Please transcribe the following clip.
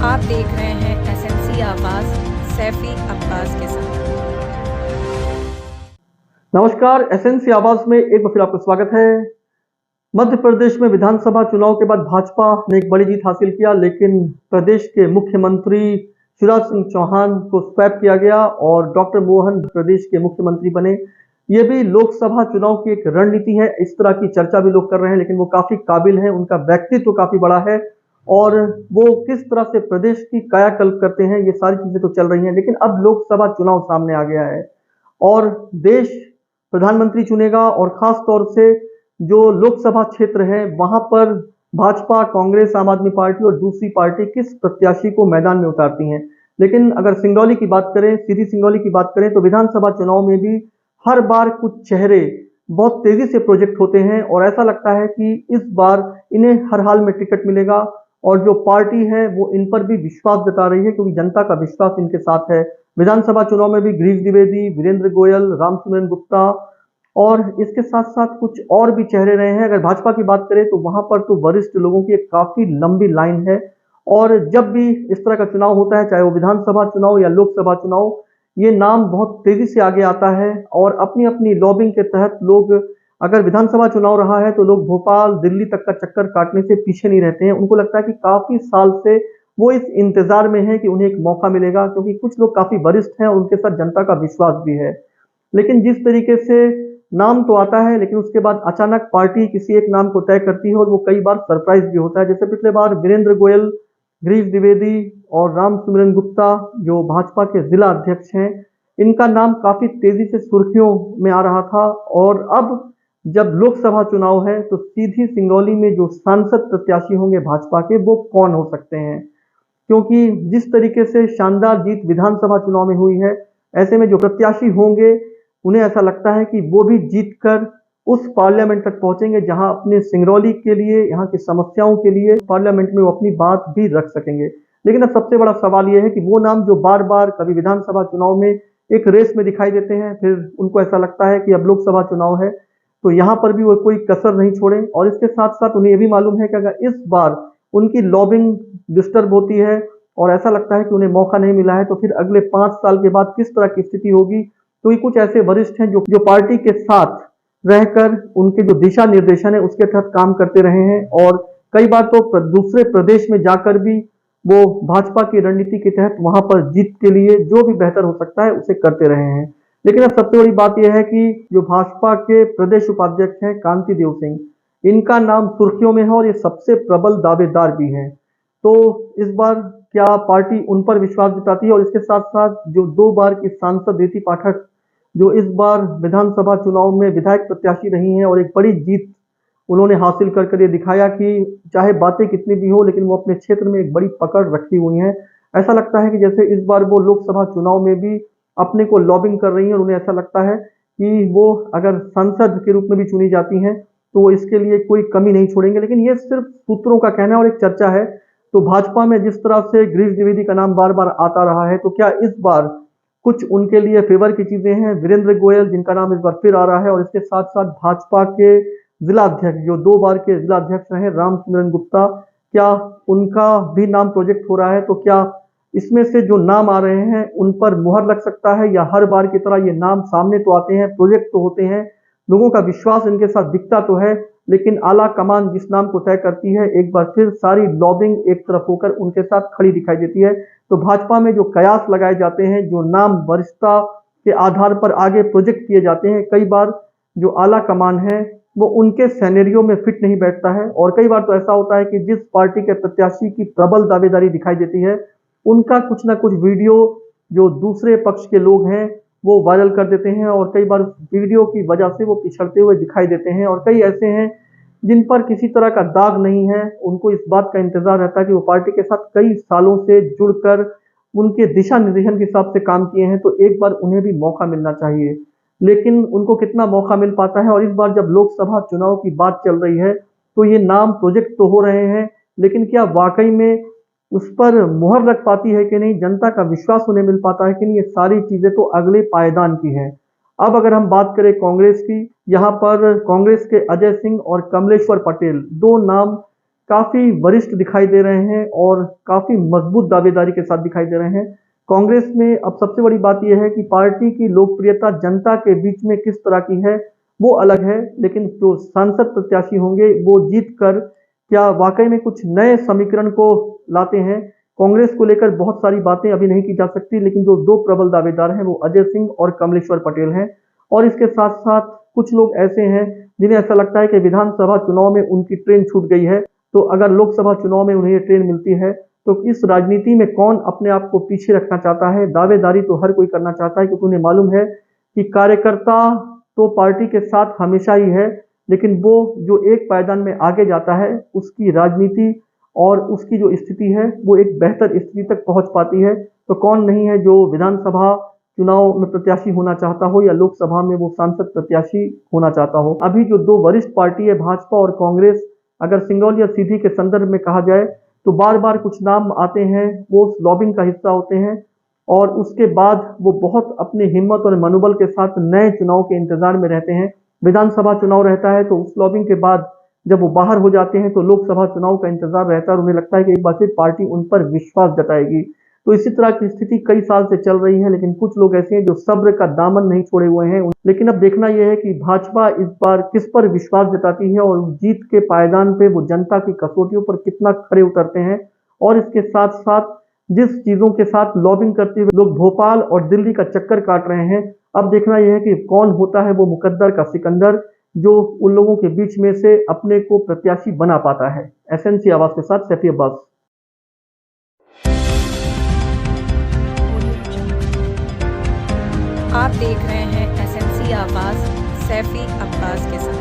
आप देख रहे हैं एसएनसी आवाज सैफी अब्बास के साथ। नमस्कार, एसएनसी आवाज में एक बार फिर आपका स्वागत है। मध्य प्रदेश में विधानसभा चुनाव के बाद भाजपा ने एक बड़ी जीत हासिल किया, लेकिन प्रदेश के मुख्यमंत्री शिवराज सिंह चौहान को स्वैप किया गया और डॉक्टर मोहन प्रदेश के मुख्यमंत्री बने। ये भी लोकसभा चुनाव की एक रणनीति है, इस तरह की चर्चा भी लोग कर रहे हैं, लेकिन वो काफी काबिल हैं, उनका व्यक्तित्व काफी बड़ा है और वो किस तरह से प्रदेश की कायाकल्प करते हैं, ये सारी चीजें तो चल रही हैं। लेकिन अब लोकसभा चुनाव सामने आ गया है और देश प्रधानमंत्री चुनेगा और खास तौर से जो लोकसभा क्षेत्र है वहां पर भाजपा, कांग्रेस, आम आदमी पार्टी और दूसरी पार्टी किस प्रत्याशी को मैदान में उतारती हैं। लेकिन अगर सिंगरौली की बात करें, सीधी सिंगरौली की बात करें, तो विधानसभा चुनाव में भी हर बार कुछ चेहरे बहुत तेजी से प्रोजेक्ट होते हैं और ऐसा लगता है कि इस बार इन्हें हर हाल में टिकट मिलेगा और जो पार्टी है वो इन पर भी विश्वास जता रही है, क्योंकि जनता का विश्वास इनके साथ है। विधानसभा चुनाव में भी गिरीश द्विवेदी, वीरेंद्र गोयल, रामसिमरन गुप्ता और इसके साथ साथ कुछ और भी चेहरे रहे हैं। अगर भाजपा की बात करें तो वहां पर तो वरिष्ठ लोगों की एक काफी लंबी लाइन है और जब भी इस तरह का चुनाव होता है, चाहे वो विधानसभा चुनाव या लोकसभा चुनाव, ये नाम बहुत तेजी से आगे आता है और अपनी अपनी लॉबिंग के तहत लोग, अगर विधानसभा चुनाव रहा है तो लोग भोपाल, दिल्ली तक का चक्कर काटने से पीछे नहीं रहते हैं। उनको लगता है कि काफी साल से वो इस इंतजार में है कि उन्हें एक मौका मिलेगा, क्योंकि कुछ लोग काफी वरिष्ठ हैं और उनके साथ जनता का विश्वास भी है। लेकिन जिस तरीके से नाम तो आता है, लेकिन उसके बाद अचानक पार्टी किसी एक नाम को तय करती है और वो कई बार सरप्राइज भी होता है। जैसे पिछले बार वीरेंद्र गोयल, गिरीश द्विवेदी और रामसिमरन गुप्ता जो भाजपा के जिला अध्यक्ष हैं, इनका नाम काफी तेजी से सुर्खियों में आ रहा था और अब जब लोकसभा चुनाव है तो सीधी सिंगरौली में जो सांसद प्रत्याशी होंगे भाजपा के, वो कौन हो सकते हैं, क्योंकि जिस तरीके से शानदार जीत विधानसभा चुनाव में हुई है, ऐसे में जो प्रत्याशी होंगे उन्हें ऐसा लगता है कि वो भी जीत कर उस पार्लियामेंट तक पहुंचेंगे जहां अपने सिंगरौली के लिए, यहाँ की समस्याओं के लिए पार्लियामेंट में वो अपनी बात भी रख सकेंगे। लेकिन अब सबसे बड़ा सवाल यह है कि वो नाम जो बार बार कभी विधानसभा चुनाव में एक रेस में दिखाई देते हैं, फिर उनको ऐसा लगता है कि अब लोकसभा चुनाव है तो यहाँ पर भी वो कोई कसर नहीं छोड़े। और इसके साथ साथ उन्हें यह भी मालूम है कि अगर इस बार उनकी लॉबिंग डिस्टर्ब होती है और ऐसा लगता है कि उन्हें मौका नहीं मिला है, तो फिर अगले 5 साल के बाद किस तरह की स्थिति होगी। तो ये कुछ ऐसे वरिष्ठ हैं जो पार्टी के साथ रहकर उनके जो दिशा निर्देशन है उसके तहत काम करते रहे हैं और कई बार तो दूसरे प्रदेश में जाकर भी वो भाजपा की रणनीति के तहत वहां पर जीत के लिए जो भी बेहतर हो सकता है उसे करते रहे हैं। लेकिन अब सबसे बड़ी बात यह है कि जो भाजपा के प्रदेश उपाध्यक्ष हैं कांति देव सिंह, इनका नाम सुर्खियों में है और ये सबसे प्रबल दावेदार भी हैं। तो इस बार क्या पार्टी उन पर विश्वास जताती है? और इसके साथ साथ जो 2 बार की सांसद रीति पाठक जो इस बार विधानसभा चुनाव में विधायक प्रत्याशी रही हैं और एक बड़ी जीत उन्होंने हासिल कर ये दिखाया कि चाहे बातें कितनी भी हो, लेकिन वो अपने क्षेत्र में एक बड़ी पकड़ रखी हुई हैं। ऐसा लगता है कि जैसे इस बार वो लोकसभा चुनाव में भी अपने को लॉबिंग कर रही हैं और उन्हें ऐसा लगता है कि वो अगर सांसद के रूप में भी चुनी जाती हैं तो वो इसके लिए कोई कमी नहीं छोड़ेंगे। लेकिन ये सिर्फ सूत्रों का कहना है और एक चर्चा है। तो भाजपा में जिस तरह से गिरीश द्विवेदी का नाम बार बार आता रहा है, तो क्या इस बार कुछ उनके लिए फेवर की चीजें हैं? वीरेंद्र गोयल जिनका नाम इस बार फिर आ रहा है और इसके साथ साथ भाजपा के जिला अध्यक्ष जो 2 बार के जिला अध्यक्ष रहे रामसिमरन गुप्ता, क्या उनका भी नाम प्रोजेक्ट हो रहा है? तो क्या इसमें से जो नाम आ रहे हैं उन पर मुहर लग सकता है या हर बार की तरह ये नाम सामने तो आते हैं, प्रोजेक्ट तो होते हैं, लोगों का विश्वास इनके साथ दिखता तो है, लेकिन आला कमान जिस नाम को तय करती है एक बार फिर सारी लॉबिंग एक तरफ होकर उनके साथ खड़ी दिखाई देती है। तो भाजपा में जो कयास लगाए जाते हैं, जो नाम वरिष्ठता के आधार पर आगे प्रोजेक्ट किए जाते हैं, कई बार जो आला कमान है वो उनके सिनेरियो में फिट नहीं बैठता है और कई बार तो ऐसा होता है कि जिस पार्टी के प्रत्याशी की प्रबल दावेदारी दिखाई देती है उनका कुछ ना कुछ वीडियो जो दूसरे पक्ष के लोग हैं वो वायरल कर देते हैं और कई बार वीडियो की वजह से वो पिछड़ते हुए दिखाई देते हैं। और कई ऐसे हैं जिन पर किसी तरह का दाग नहीं है, उनको इस बात का इंतजार रहता है कि वो पार्टी के साथ कई सालों से जुड़कर उनके दिशा निर्देशन के हिसाब से काम किए हैं, तो एक बार उन्हें भी मौका मिलना चाहिए। लेकिन उनको कितना मौका मिल पाता है? और इस बार जब लोकसभा चुनाव की बात चल रही है तो ये नाम प्रोजेक्ट तो हो रहे हैं, लेकिन क्या वाकई में उस पर मुहर लग पाती है कि नहीं, जनता का विश्वास उन्हें मिल पाता है कि नहीं, ये सारी चीजें तो अगले पायदान की हैं। अब अगर हम बात करें कांग्रेस की, यहाँ पर कांग्रेस के अजय सिंह और कमलेश्वर पटेल 2 नाम काफी वरिष्ठ दिखाई दे रहे हैं और काफी मजबूत दावेदारी के साथ दिखाई दे रहे हैं। कांग्रेस में अब सबसे बड़ी बात यह है कि पार्टी की लोकप्रियता जनता के बीच में किस तरह की है वो अलग है, लेकिन जो सांसद प्रत्याशी होंगे वो जीत कर क्या वाकई में कुछ नए समीकरण को लाते हैं। कांग्रेस को लेकर बहुत सारी बातें अभी नहीं की जा सकती, लेकिन जो दो प्रबल दावेदार हैं वो अजय सिंह और कमलेश्वर पटेल हैं। और इसके साथ साथ कुछ लोग ऐसे हैं जिन्हें ऐसा लगता है कि विधानसभा चुनाव में उनकी ट्रेन छूट गई है, तो अगर लोकसभा चुनाव में उन्हें ये ट्रेन मिलती है तो इस राजनीति में कौन अपने आप को पीछे रखना चाहता है। दावेदारी तो हर कोई करना चाहता है, क्योंकि उन्हें मालूम है कि कार्यकर्ता तो पार्टी के साथ हमेशा ही है, लेकिन वो जो एक पायदान में आगे जाता है उसकी राजनीति और उसकी जो स्थिति है वो एक बेहतर स्थिति तक पहुंच पाती है। तो कौन नहीं है जो विधानसभा चुनाव में प्रत्याशी होना चाहता हो या लोकसभा में वो सांसद प्रत्याशी होना चाहता हो। अभी जो दो वरिष्ठ पार्टी है भाजपा और कांग्रेस, अगर सिंगरौली या सीधी के संदर्भ में कहा जाए तो बार बार कुछ नाम आते हैं, वो उस लॉबिंग का हिस्सा होते हैं और उसके बाद वो बहुत अपनी हिम्मत और मनोबल के साथ नए चुनाव के इंतजार में रहते हैं। विधानसभा चुनाव रहता है तो उस लॉबिंग के बाद जब वो बाहर हो जाते हैं तो लोकसभा चुनाव का इंतजार रहता है और उन्हें लगता है कि एक बार फिर पार्टी उन पर विश्वास जताएगी। तो इसी तरह की स्थिति कई साल से चल रही है, लेकिन कुछ लोग ऐसे हैं जो सब्र का दामन नहीं छोड़े हुए हैं। लेकिन अब देखना यह है कि भाजपा इस बार किस पर विश्वास जताती है और जीत के पायदान पे वो जनता की कसौटियों पर कितना खरे उतरते हैं। और इसके साथ साथ जिस चीजों के साथ लॉबिंग करते हुए लोग भोपाल और दिल्ली का चक्कर काट रहे हैं, अब देखना यह है कि कौन होता है वो मुकद्दर का सिकंदर जो उन लोगों के बीच में से अपने को प्रत्याशी बना पाता है। एसएनसी आवाज के साथ सैफी अब्बास। आप देख रहे हैं एसएनसी आवाज सैफी अब्बास के साथ।